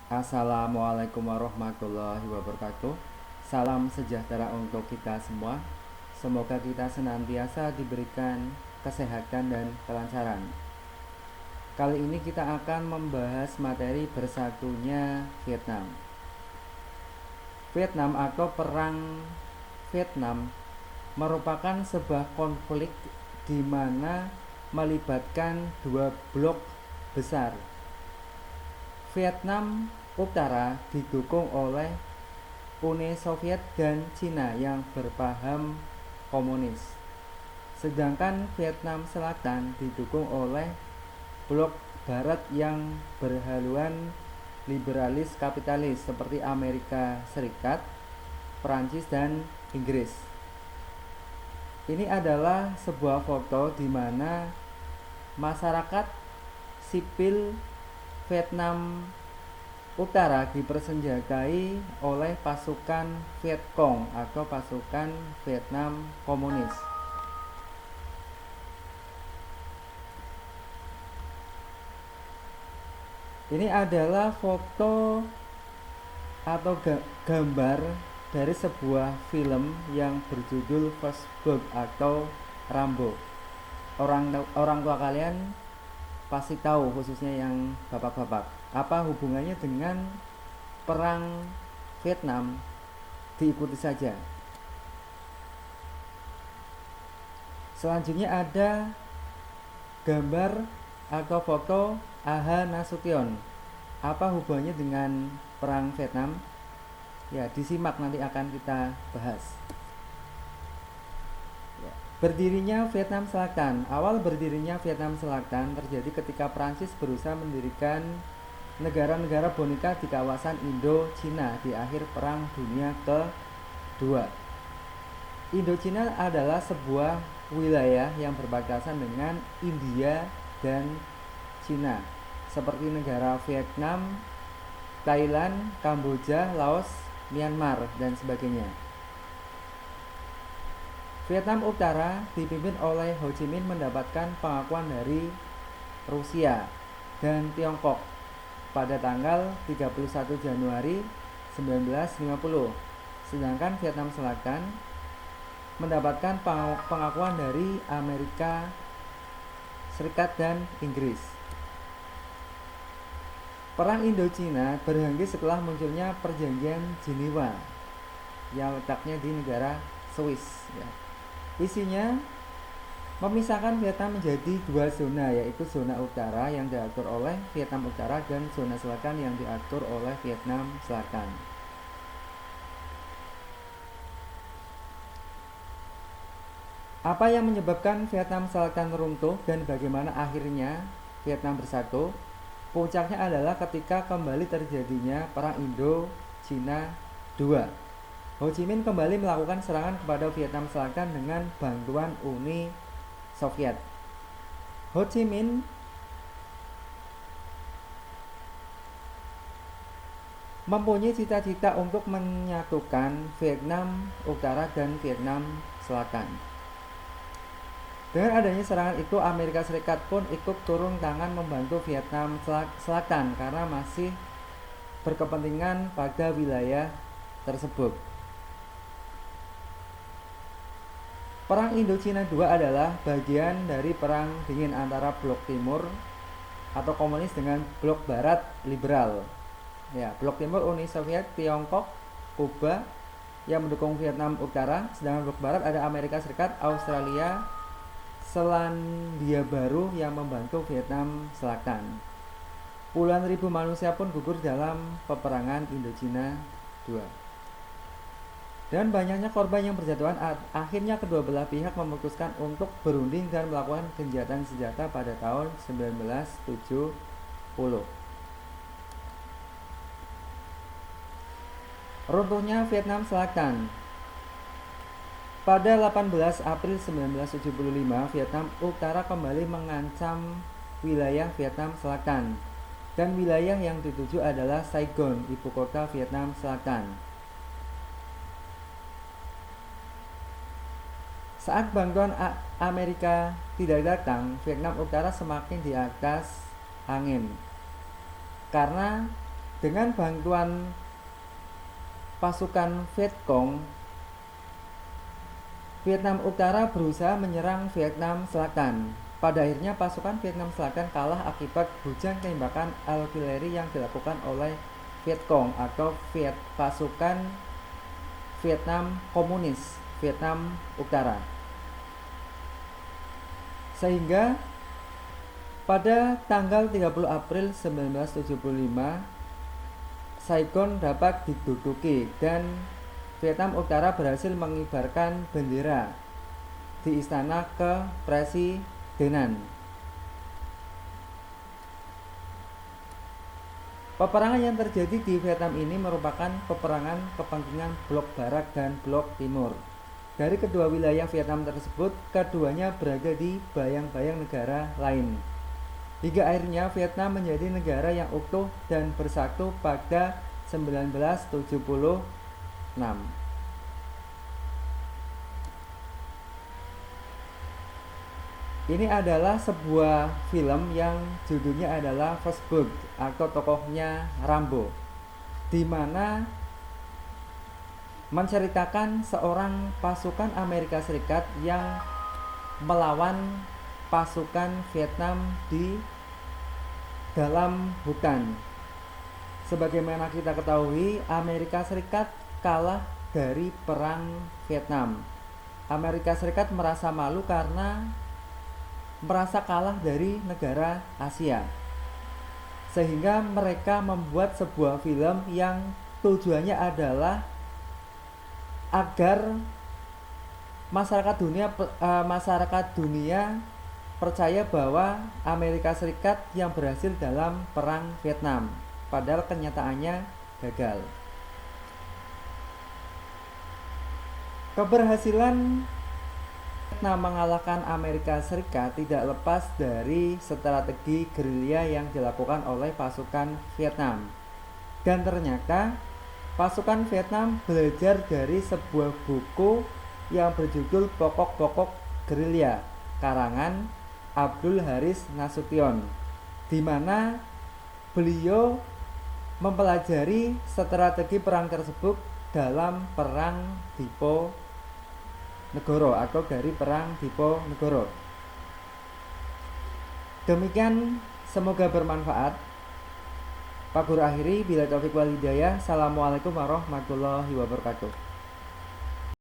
Assalamualaikum warahmatullahi wabarakatuh. Salam sejahtera untuk kita semua. Semoga kita senantiasa diberikan kesehatan dan kelancaran. Kali ini kita akan membahas materi bersatunya Vietnam. Vietnam atau Perang Vietnam merupakan sebuah konflik di mana melibatkan dua blok besar. Vietnam Utara didukung oleh Uni Soviet dan Cina yang berpaham komunis. Sedangkan Vietnam Selatan didukung oleh blok barat yang berhaluan liberalis kapitalis seperti Amerika Serikat, Prancis, dan Inggris. Ini adalah sebuah foto di mana masyarakat sipil Vietnam Utara dipersenjatai oleh pasukan Viet Cong atau pasukan Vietnam Komunis. Ini adalah foto atau gambar dari sebuah film yang berjudul First Blood atau Rambo. Orang tua kalian pasti tahu, khususnya yang bapak-bapak, apa hubungannya dengan perang Vietnam. Diikuti saja. Selanjutnya ada gambar atau foto Aha Nasution. Apa hubungannya dengan perang Vietnam? Ya, disimak, nanti akan kita bahas. Berdirinya Vietnam Selatan. Awal berdirinya Vietnam Selatan terjadi ketika Prancis berusaha mendirikan negara-negara boneka di kawasan Indo-Cina di akhir Perang Dunia Kedua. Indo-Cina adalah sebuah wilayah yang berbatasan dengan India dan Cina, seperti negara Vietnam, Thailand, Kamboja, Laos, Myanmar, dan sebagainya. Vietnam Utara dipimpin oleh Ho Chi Minh mendapatkan pengakuan dari Rusia dan Tiongkok pada tanggal 31 Januari 1950. Sedangkan Vietnam Selatan mendapatkan pengakuan dari Amerika Serikat dan Inggris. Perang Indo-Cina berhenti setelah munculnya Perjanjian Jenewa yang letaknya di negara Swiss. Isinya memisahkan Vietnam menjadi dua zona, yaitu zona utara yang diatur oleh Vietnam Utara dan zona selatan yang diatur oleh Vietnam Selatan. Apa yang menyebabkan Vietnam Selatan runtuh dan bagaimana akhirnya Vietnam bersatu? Puncaknya adalah ketika kembali terjadinya Perang Indo-Cina II. Ho Chi Minh kembali melakukan serangan kepada Vietnam Selatan dengan bantuan Uni Soviet. Ho Chi Minh mempunyai cita-cita untuk menyatukan Vietnam Utara dan Vietnam Selatan. Dengan adanya serangan itu, Amerika Serikat pun ikut turun tangan membantu Vietnam Selatan karena masih berkepentingan pada wilayah tersebut. Perang Indo-Cina II adalah bagian dari perang dingin antara blok timur atau komunis dengan blok barat liberal. Ya, blok timur Uni Soviet, Tiongkok, Kuba yang mendukung Vietnam Utara, sedangkan blok barat ada Amerika Serikat, Australia, Selandia Baru yang membantu Vietnam Selatan. Puluhan ribu manusia pun gugur dalam peperangan Indo-Cina II. Dan banyaknya korban yang berjatuhan, akhirnya kedua belah pihak memutuskan untuk berunding dan melakukan gencatan senjata pada tahun 1970. Runtuhnya Vietnam Selatan. Pada 18 April 1975, Vietnam Utara kembali mengancam wilayah Vietnam Selatan, dan wilayah yang dituju adalah Saigon, ibu kota Vietnam Selatan. Saat bantuan Amerika tidak datang, Vietnam Utara semakin di atas angin karena Dengan bantuan pasukan Vietcong, Vietnam Utara berusaha menyerang Vietnam Selatan. Pada akhirnya pasukan Vietnam Selatan kalah akibat hujan tembakan artileri yang dilakukan oleh Vietcong atau pasukan Vietnam Komunis Vietnam Utara. Sehingga pada tanggal 30 April 1975 Saigon dapat diduduki dan Vietnam Utara berhasil mengibarkan bendera di istana kepresidenan. Peperangan yang terjadi di Vietnam ini merupakan peperangan kepentingan blok barat dan blok timur. Dari kedua wilayah Vietnam tersebut, keduanya berada di bayang-bayang negara lain. Hingga akhirnya Vietnam menjadi negara yang utuh dan bersatu pada 1976. Ini adalah sebuah film yang judulnya adalah First Blood atau tokohnya Rambo, di mana menceritakan seorang pasukan Amerika Serikat yang melawan pasukan Vietnam di dalam hutan. Sebagaimana kita ketahui, Amerika Serikat kalah dari perang Vietnam. Amerika Serikat merasa malu karena merasa kalah dari negara Asia, sehingga mereka membuat sebuah film yang tujuannya adalah agar masyarakat dunia percaya bahwa Amerika Serikat yang berhasil dalam perang Vietnam, padahal kenyataannya gagal. Keberhasilan Vietnam mengalahkan Amerika Serikat tidak lepas dari strategi gerilya yang dilakukan oleh pasukan Vietnam. Dan ternyata pasukan Vietnam belajar dari sebuah buku yang berjudul Pokok-Pokok Gerilya karangan Abdul Haris Nasution, di mana beliau mempelajari strategi perang tersebut dalam perang Diponegoro atau dari perang Diponegoro. Demikian, semoga bermanfaat. Pak Guru akhiri, bila taufik wal hidayah. Assalamualaikum warahmatullahi wabarakatuh.